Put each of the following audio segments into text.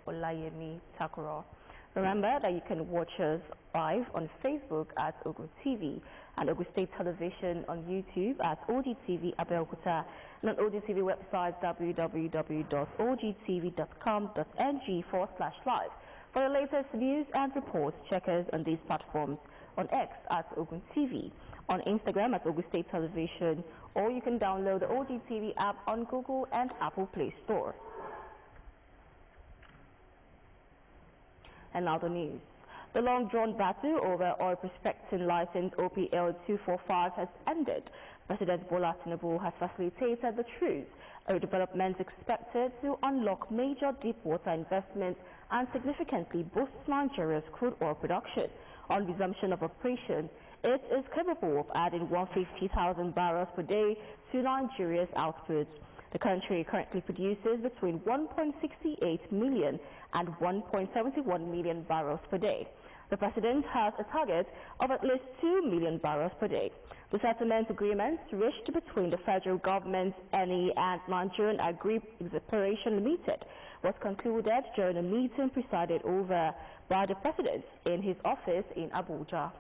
Olayemi Takuro. Remember that you can watch us live on Facebook at OGTV and Ogun State Television on YouTube at OGTV Abeokuta and on OGTV website www.ogtv.com.ng/live. For the latest news and reports, check us on these platforms: on X at Ogun TV, on Instagram at Ogun State Television, or you can download the OGTV app on Google and Apple Play Store. And now the news. The long-drawn battle over oil prospecting license OPL 245 has ended. President Bola Tinubu has facilitated the truce, a development expected to unlock major deep-water investments and significantly boost Nigeria's crude oil production. On resumption of operation, it is capable of adding 150,000 barrels per day to Nigeria's output. The country currently produces between 1.68 million and 1.71 million barrels per day. The president has a target of at least 2 million barrels per day. The settlement agreement reached between the federal government, NE, and Nigerian Agri Exploration Limited was concluded during a meeting presided over by the president in his office in Abuja.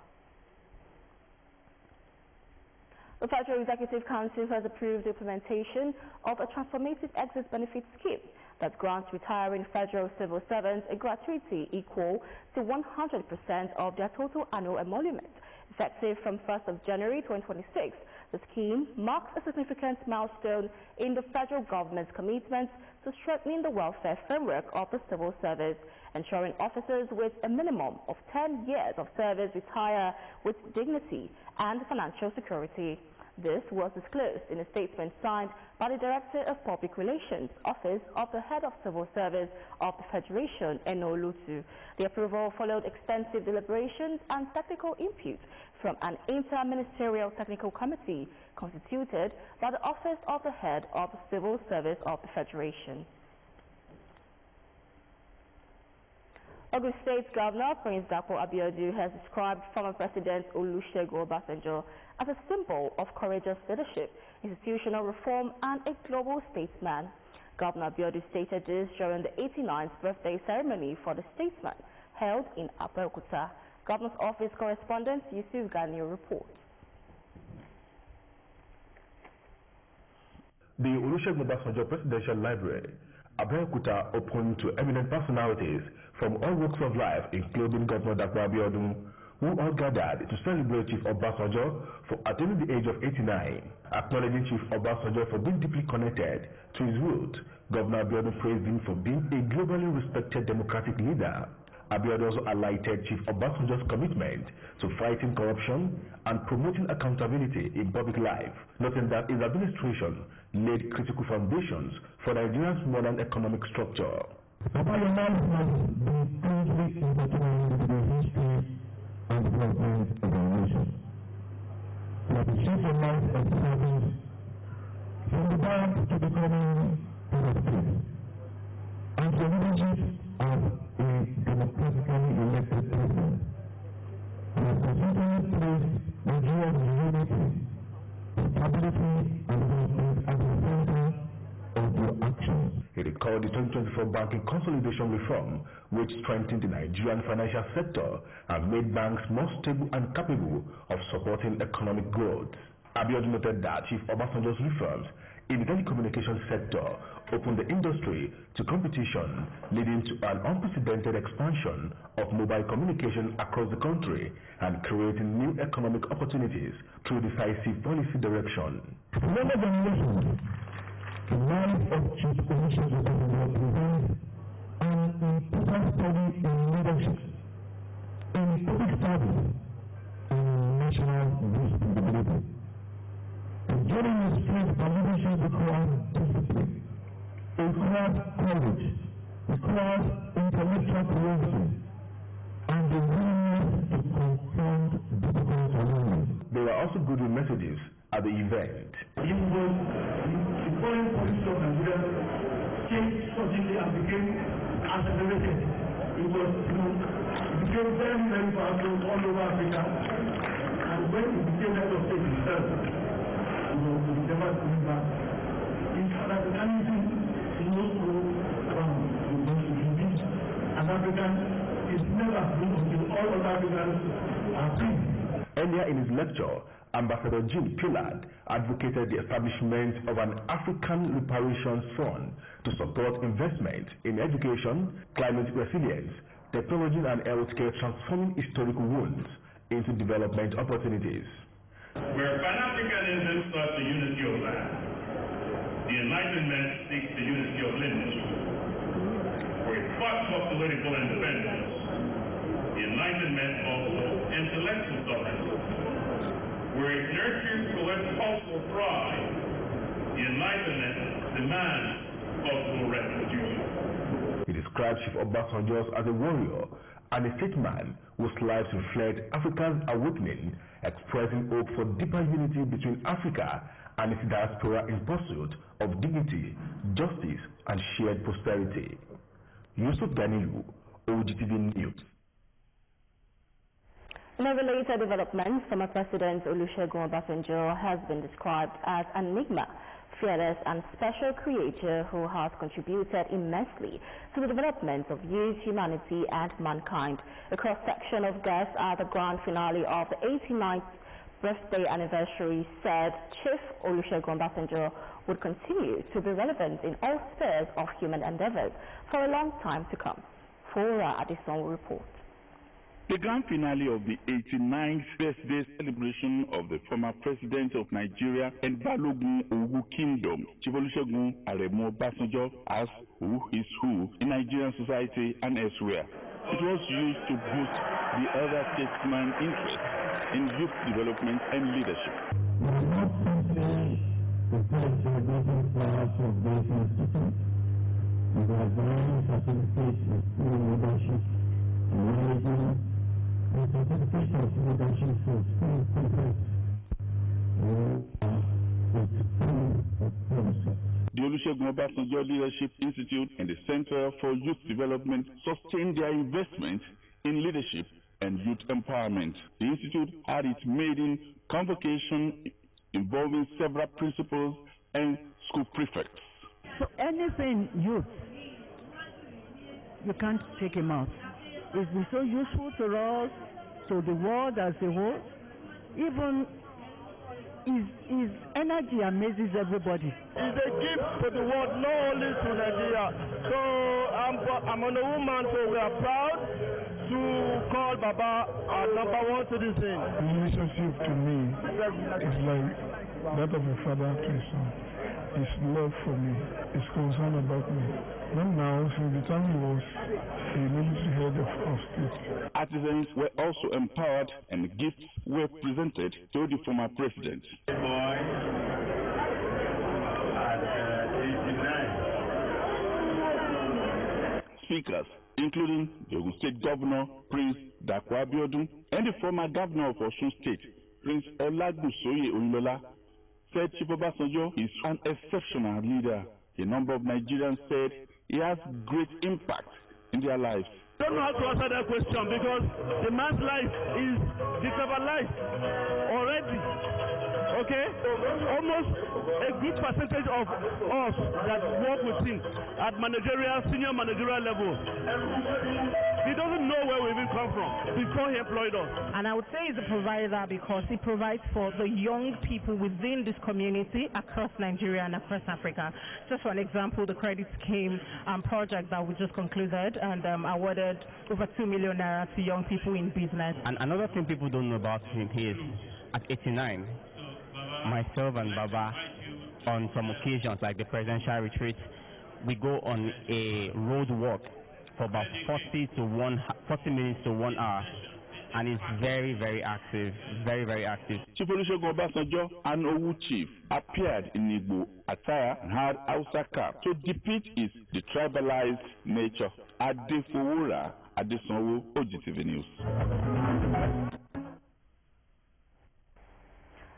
The Federal Executive Council has approved the implementation of a transformative exit benefit scheme that grants retiring federal civil servants a gratuity equal to 100% of their total annual emolument. Effective from 1st of January 2026, the scheme marks a significant milestone in the federal government's commitment to strengthening the welfare framework of the civil service, ensuring officers with a minimum of 10 years of service retire with dignity and financial security. This was disclosed in a statement signed by the Director of Public Relations, Office of the Head of Civil Service of the Federation, Eno Lutu. The approval followed extensive deliberations and technical input from an inter-ministerial technical committee constituted by the Office of the Head of the Civil Service of the Federation. Ogun State Governor Prince Dapo Abiodun has described former President Olusegun Obasanjo as a symbol of courageous leadership, institutional reform, and a global statesman. Governor Abiodun stated this during the 89th birthday ceremony for the statesman held in Abeokuta. Governor's Office correspondent Yusuf Gani reports. The Olusegun Obasanjo Presidential Library, Abeokuta, open to eminent personalities from all walks of life, including Governor Dapo Abiodun, who all gathered to celebrate Chief Obasanjo for attaining the age of 89. Acknowledging Chief Obasanjo for being deeply connected to his root, Governor Abiodun praised him for being a globally respected democratic leader. Abiodun also highlighted Chief Obasanjo's commitment to fighting corruption and promoting accountability in public life, noting that his administration laid critical foundations for Nigeria's modern economic structure. Papa Yamal has been closely intertwined with the history and development of our nation. He has achieved a life of service from the bank to becoming head of state, and the leadership as a democratically elected president. He has consistently placed Nigeria's unity, stability, and development at the center of your actions. He recalled the 2024 banking consolidation reform, which strengthened the Nigerian financial sector and made banks more stable and capable of supporting economic growth. Abiodun noted that Chief Obasanjo's reforms in the telecommunications sector opened the industry to competition, leading to an unprecedented expansion of mobile communication across the country and creating new economic opportunities through decisive policy direction. Remember the nation. The life of Chief Olusegun Obasanjo presents an important study in leadership, in public service, and in national responsibility. Enduring the strength of leadership requires discipline, requires courage, requires intellectual curiosity, and the willingness to confront difficult challenges. There were also good messages at the event. The foreign policy of Nigeria changed suddenly and became accelerated. It became very, very powerful all over Africa. And when it became head of state itself, it never coming back. In Africanism, it was so African is never free until all other Africans are free. Earlier in his lecture, Ambassador Jean Pillard advocated the establishment of an African Reparations Fund to support investment in education, climate resilience, technology and healthcare, transforming historical wounds into development opportunities. Where Pan-Africanism sought the unity of land, the Enlightenment seeks the unity of lineage. Where it fought for political independence, the Enlightenment also intellectual sovereignty. Where it nurtures cultural pride, the Enlightenment demands cultural restitution. He described Chief Obasanjo as a warrior and a statesman whose lives reflect Africa's awakening, expressing hope for deeper unity between Africa and its diaspora in pursuit of dignity, justice, and shared prosperity. Yusuf Ganilu, OGTV News. In a related development, former President Olusegun Obasanjo has been described as an enigma, fearless and special creator who has contributed immensely to the development of youth, humanity and mankind. A cross-section of guests at the grand finale of the 89th birthday anniversary said Chief Olusegun Obasanjo would continue to be relevant in all spheres of human endeavors for a long time to come. Fora Addison will report. The grand finale of the 89th birthday celebration of the former president of Nigeria and Balogun Ogu Kingdom, Chief Olusegun Aremu Obasanjo, asked who is who in Nigerian society and elsewhere. It was used to boost the elder statesman interest in youth development and leadership. We are not simply the first celebrating flowers of this institute. We are going to facilitate the school leadership and managing the certificate of leadership for school prefects. The Olusegun Obasanjo Leadership Institute and the Center for Youth Development sustained their investment in leadership and youth empowerment. The institute had its maiden convocation involving several principals and school prefects. So anything youth, you can't take him out. It's been so useful to us, to the world as a whole. Even his energy amazes everybody. It's a gift to the world, not only to Nigeria. So I'm on a woman, so we are proud to call Baba our #1 citizen. The relationship to me is like that of a father to his son. His love for me, his concern about me. Not now, since the time he was a military head of state. Artisans were also empowered and gifts were presented to the former president. Boy, at 89. Speakers, including the Ogun State Governor, Prince Dapo Abiodun, and the former Governor of Osun State, Prince Olagunsoye Oyinlola, said Chief Obasanjo is an exceptional leader. A number of Nigerians said he has great impact in their lives. I don't know how to answer that question because the man's life is decentralized already. Okay? Almost a good percentage of us that work with him at managerial, senior managerial level, he doesn't know where we even come from before he employed us. And I would say he's a provider because he provides for the young people within this community across Nigeria and across Africa. Just for an example, the Credit Scheme project that we just concluded and awarded over 2 million naira to young people in business. And another thing people don't know about him is at 89, myself and Baba, on some occasions like the presidential retreat, we go on a road walk for about 40 minutes to 1 hour, and he's very, very active, very, very active. Chief Olusegun Obasanjo, an Owu chief, appeared in Igbo attire and had Hausa cap to depict his detribalized nature. Adefowora Adesanwo, OGTV News.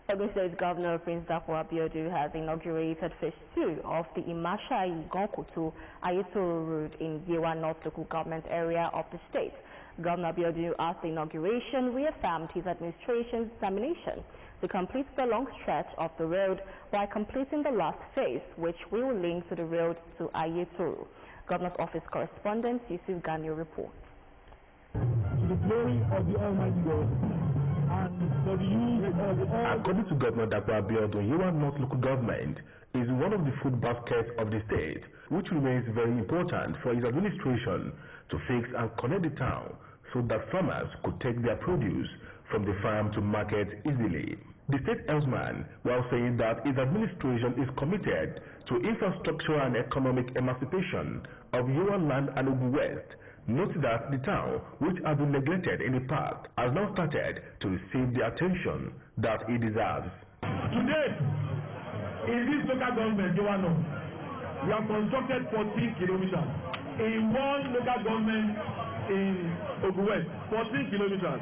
Ogun State Governor Prince Dapo Abiodun has inaugurated phase 2 of the Imashayi-Gonkoto Ayetoro Road in Yewa North local government area of the state. Governor Abiodun, at the inauguration, reaffirmed his administration's determination to complete the long stretch of the road by completing the last phase, which will link to the road to Ayetoro. Governor's office correspondent Yusuf Gani reports. the glory of the Almighty God and for the use of all. According to Governor Dr. Abiodun, Yewa North local government is one of the food baskets of the state, which remains very important for his administration to fix and connect the town so that farmers could take their produce from the farm to market easily. The state helmsman, while saying that his administration is committed to infrastructure and economic emancipation of Yewa land and Ogun West, noted that the town, which has been neglected in the past, has now started to receive the attention that it deserves. Today, in this local government, Yewa North, we have constructed 14 kilometers. In one local government in Ogun West, 14 kilometers.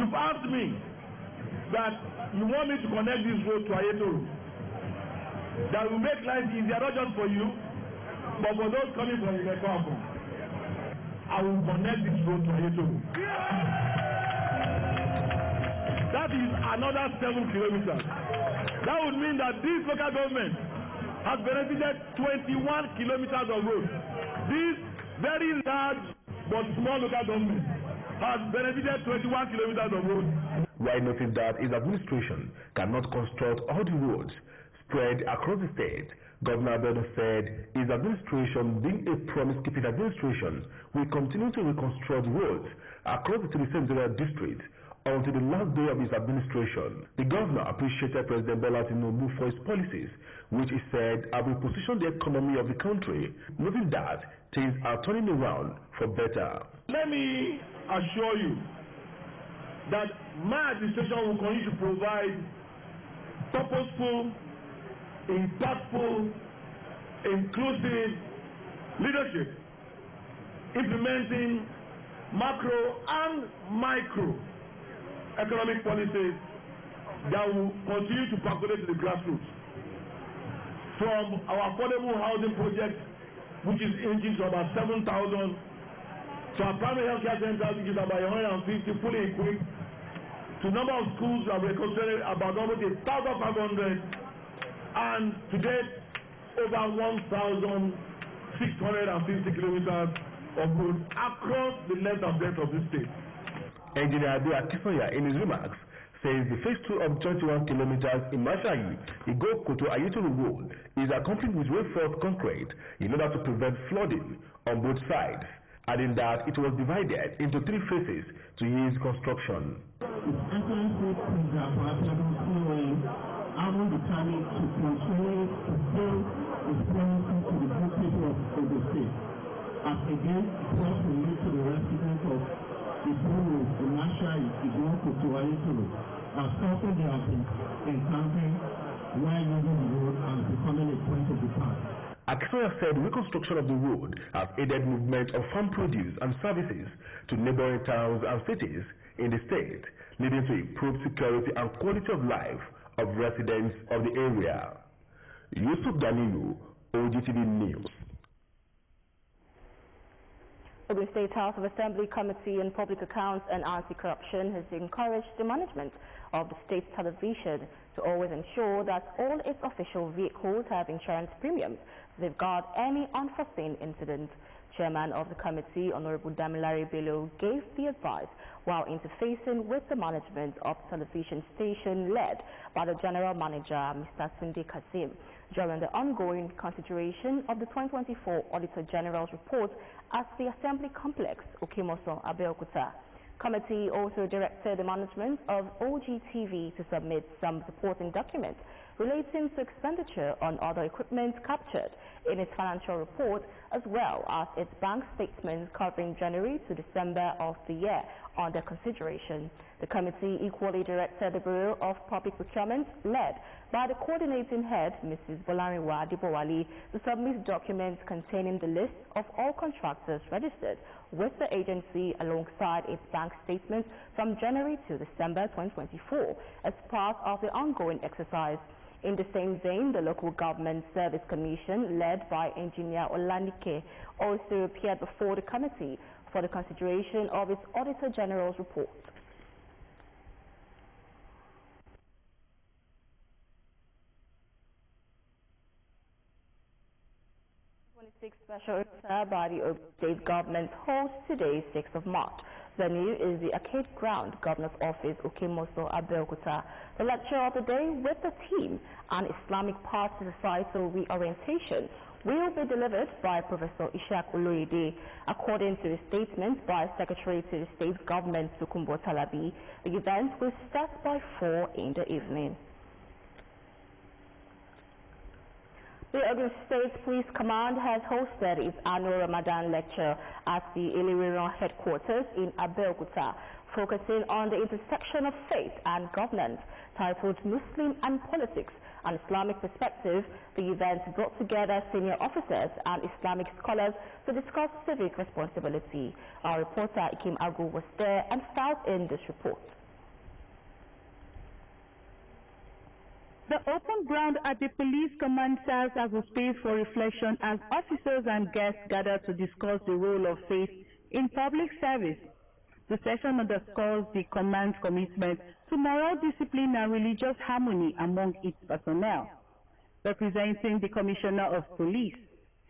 You've asked me that you want me to connect this road to Ayetoro. That will make life easier, not just for you, but for those coming from Imeko. I will connect this road to Ayetoro. That is another 7 kilometers. That would mean that this local government has benefited 21 kilometers of road. This very large but small local government has benefited 21 kilometers of road. While noting that his administration cannot construct all the roads spread across the state, Governor Abiodun said his administration, being a promise-keeping administration, will continue to reconstruct roads across the 37 districts until the last day of his administration. The governor appreciated President Bola Tinubu for his policies, which he said have repositioned the economy of the country, noting that things are turning around for better. Let me assure you that my administration will continue to provide purposeful, impactful, inclusive leadership, implementing macro and micro economic policies that will continue to percolate to the grassroots. From our affordable housing project, which is ranging to about 7,000, to our primary health care centers, which is about 150 fully equipped, to number of schools that we reconstructed about almost 1,500, and to date over 1,650 kilometers of road across the length and breadth of this state. Engineer Ade Akisoya, in his remarks, says the phase 2 of 21 kilometers in Mashayi, Igoko to Ayetoro Road is accompanied with reinforced concrete in order to prevent flooding on both sides, adding that it was divided into 3 phases to ease construction. I want the time to continue to build the promises to the good people of the state. As again, brought relief to the residents of the Buru, the Mashai, the Igoko to Ayetoro, as often they have been encountering while using the road and becoming a point of the past. Akisoya said reconstruction of the road has aided movement of farm produce and services to neighboring towns and cities in the state, leading to improved security and quality of life of residents of the area. Yusuf Ganiyu, OGTV News. The State House of Assembly Committee on Public Accounts and Anti-Corruption has encouraged the management of the state television to always ensure that all its official vehicles have insurance premiums to safeguard any unforeseen incident. Chairman of the committee, Honorable Damilare Bello, gave the advice while interfacing with the management of the television station led by the General Manager, Mr. Tunde Kasim, during the ongoing consideration of the 2024 Auditor General's report at the Assembly Complex, Okimoso, Abeokuta. Committee also directed the management of OGTV to submit some supporting documents relating to expenditure on other equipment captured in its financial report, as well as its bank statements covering January to December of the year under consideration. The committee equally directed the Bureau of Public Procurement, led by the coordinating head, Mrs. Bolariwa Adibowali, to submit documents containing the list of all contractors registered with the agency alongside its bank statements from January to December 2024 as part of the ongoing exercise. In the same vein, the Local Government Service Commission, led by Engineer Olanike, also appeared before the committee for the consideration of its Auditor General's report. 26th Special Officer by the Ogun State Government holds today, 6th of March. venue is the Arcade Ground, Governor's Office, Okemoso, Abeokuta. The lecture of the day with the theme, An Islamic Path to Societal Reorientation, will be delivered by Professor Ishaq Oloyede. According to a statement by Secretary to the State Government, Sukumbo Talabi, the event will start by 4 in the evening. The Ogun State Police Command has hosted its annual Ramadan lecture at the Iliriran headquarters in Abeokuta, focusing on the intersection of faith and governance, titled Muslim and Politics, an Islamic Perspective. The event brought together senior officers and Islamic scholars to discuss civic responsibility. Our reporter Ikim Agu was there and filed in this report. The open ground at the police command serves as a space for reflection as officers and guests gather to discuss the role of faith in public service. The session underscores the command's commitment to moral discipline and religious harmony among its personnel. Representing the Commissioner of Police,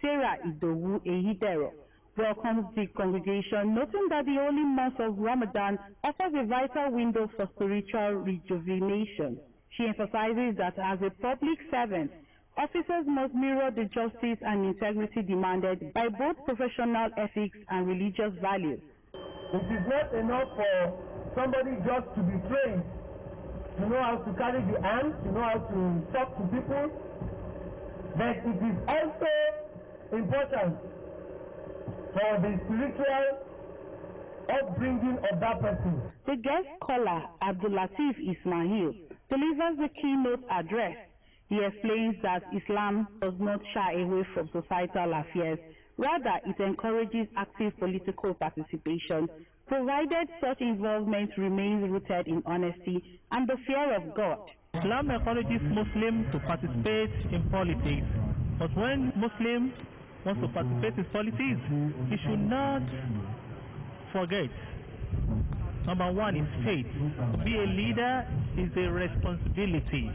Sarah Idowu Ehidero, welcomes the congregation, noting that the holy month of Ramadan offers a vital window for spiritual rejuvenation. She emphasizes that as a public servant, officers must mirror the justice and integrity demanded by both professional ethics and religious values. It is not enough for somebody just to be trained, to know how to carry the arms, to know how to talk to people, but it is also important for the spiritual upbringing of that person. The guest scholar, Abdulatif Ismail, delivers the keynote address. He explains that Islam does not shy away from societal affairs. Rather, it encourages active political participation, provided such involvement remains rooted in honesty and the fear of God. Islam encourages Muslims to participate in politics, but when Muslim wants to participate in politics, he should not forget, number one is faith. To be a leader is a responsibility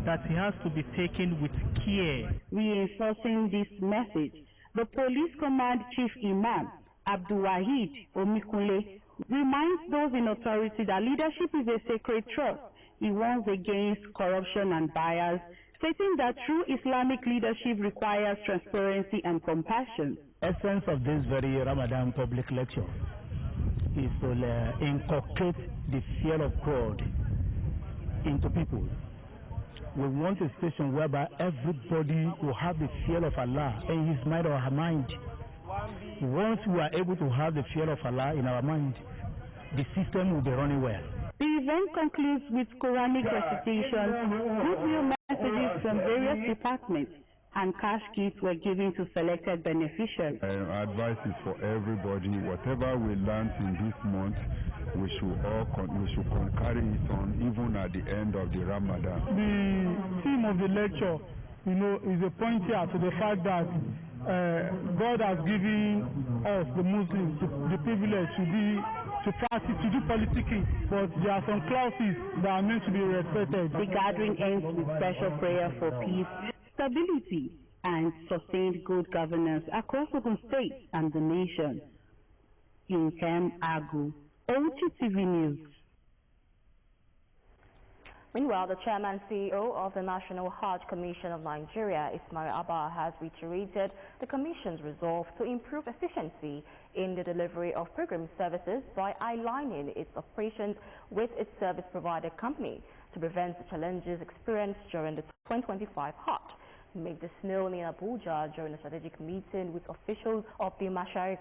that he has to be taken with care. Reinforcing this message, the Police Command Chief Imam, Abdulwahid Omikunle, reminds those in authority that leadership is a sacred trust. He warns against corruption and bias, stating that true Islamic leadership requires transparency and compassion. Essence of this very Ramadan public lecture is to inculcate the fear of God into people. We want a station whereby everybody will have the fear of Allah in his mind or her mind. Once we are able to have the fear of Allah in our mind, the system will be running well. The event concludes with Quranic recitation, goodwill messages from various departments, and cash kits were given to selected beneficiaries. Advice is for everybody. Whatever we learn in this month, we should carry it on even at the end of the Ramadan. The theme of the lecture, is a pointer to the fact that God has given us, the Muslims, the privilege to practice, to do politicking, but there are some clauses that are meant to be respected. The gathering ends with special prayer for peace, stability, and sustained good governance across the state and the nation. Ikem Agu, OGTV News. Meanwhile, the Chairman CEO of the National Hajj Commission of Nigeria, Ismail Abba, has reiterated the Commission's resolve to improve efficiency in the delivery of pilgrim services by aligning its operations with its service provider company to prevent the challenges experienced during the 2025 Hajj. He made this known in Abuja during a strategic meeting with officials of the Masharik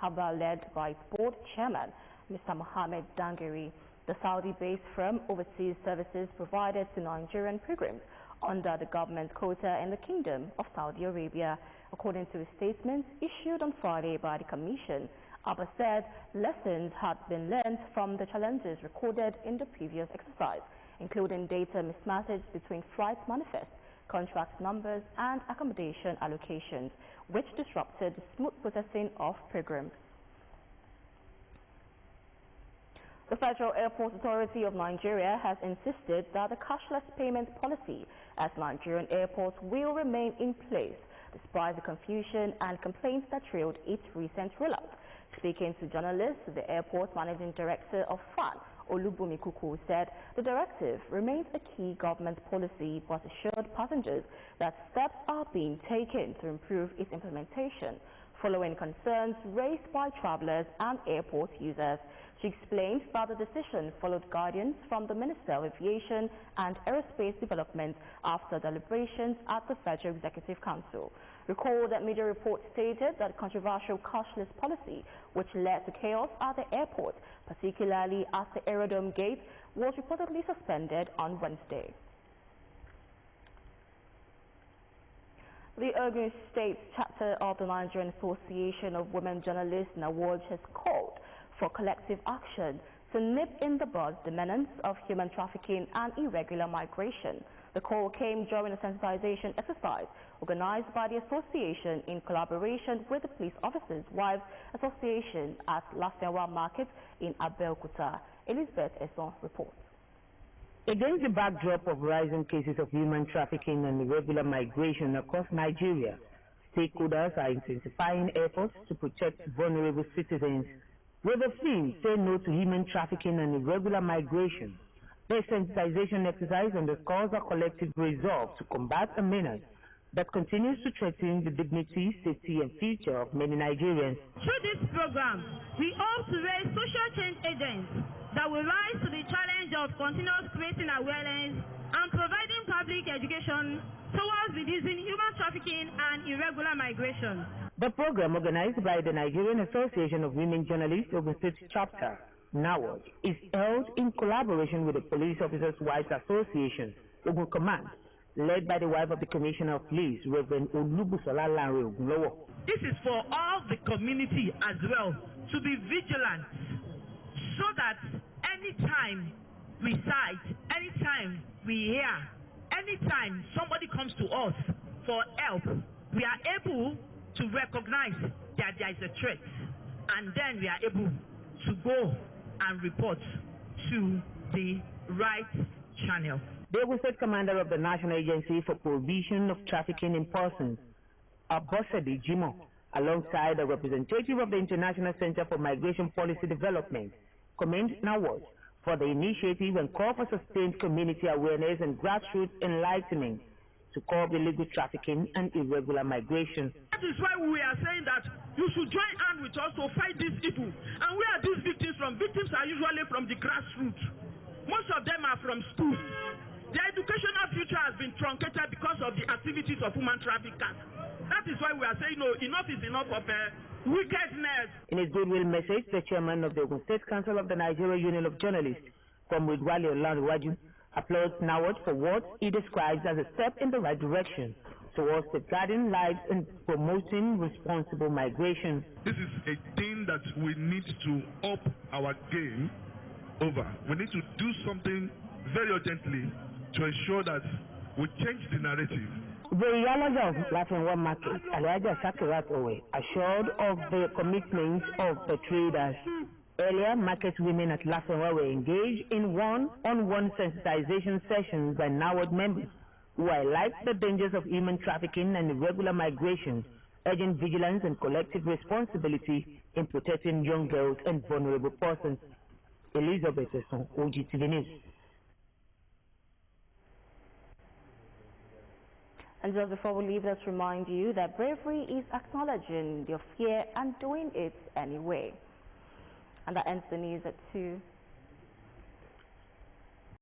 Haba led by its board chairman, Mr. Mohammed Dangiri. The Saudi-based firm oversees services provided to Nigerian pilgrims under the government quota in the Kingdom of Saudi Arabia. According to a statement issued on Friday by the Commission, Abba said lessons had been learned from the challenges recorded in the previous exercise, including data mismatches between flight manifests, contract numbers, and accommodation allocations, which disrupted the smooth processing of pilgrims. The Federal Airport Authority of Nigeria has insisted that the cashless payment policy at Nigerian airports will remain in place, despite the confusion and complaints that trailed its recent rollout, Speaking to journalists, the airport managing director of FAN, Olubumi Kuku, said the directive remains a key government policy but assured passengers that steps are being taken to improve its implementation, following concerns raised by travelers and airport users. She explained that the decision followed guidance from the Minister of Aviation and Aerospace Development after deliberations at the Federal Executive Council. Recall that media reports stated that controversial cashless policy, which led to chaos at the airport, particularly at the Aerodrome gate, was reportedly suspended on Wednesday. The Ogun State chapter of the Nigerian Association of Women Journalists (NAWOJ) has called for collective action to nip in the bud the menace of human trafficking and irregular migration. The call came during a sensitization exercise organized by the association in collaboration with the Police Officers' Wives Association at Lafenwa Market in Abeokuta. Elizabeth Esson reports. Against the backdrop of rising cases of human trafficking and irregular migration across Nigeria, stakeholders are intensifying efforts to protect vulnerable citizens with the theme "Say No to Human Trafficking and Irregular Migration." The sensitization exercise underscores a collective resolve to combat a menace that continues to threaten the dignity, safety, and future of many Nigerians. Through this program, we hope to raise social change agents that will rise to the challenge of continuous creating awareness and providing public education towards reducing human trafficking and irregular migration. The program, organized by the Nigerian Association of Women Journalists Ogun State Chapter, NAWOJ, is held in collaboration with the Police Officers' Wives Association, Ogun Command, led by the wife of the Commissioner of Police, Reverend Olubusola Lanre Ogunlowo. This is for all the community as well to be vigilant so that anytime we sight, anytime we hear, anytime somebody comes to us for help, we are able to recognize that there is a threat, and then we are able to go and report to the right channel. The Ogun State Commander of the National Agency for Prohibition of Trafficking in Persons, Abosede Jimo, alongside a representative of the International Center for Migration Policy Development, commend NAWOJ for the initiative and call for sustained community awareness and grassroots enlightenment to curb illegal trafficking and irregular migration. That is why we are saying that you should join hands with us to fight this evil. And where are these victims from? Victims are usually from the grassroots. Most of them are from schools. Their educational future has been truncated because of the activities of human traffickers. That is why we are saying, no, enough is enough of wickedness. In his goodwill message, the chairman of the Ogun State Council of the Nigeria Union of Journalists, Comrade Wale Olanrewaju, applauds NAWOJ for what he describes as a step in the right direction towards safeguarding lives and promoting responsible migration. This is a thing that we need to up our game over. We need to do something very urgently to ensure that we change the narrative. The Yalaja of Lafenwa Market, Alhaja Sakirat Owe, assured of the commitment of the traders. Earlier, market women at Lafenwa were engaged in one-on-one sensitization sessions by NAWOJ members who highlight the dangers of human trafficking and irregular migration, urging vigilance and collective responsibility in protecting young girls and vulnerable persons. Elizabeth Esson, OGTV News. And just before we leave, let's remind you that bravery is acknowledging your fear and doing it anyway. And that ends the news at 2.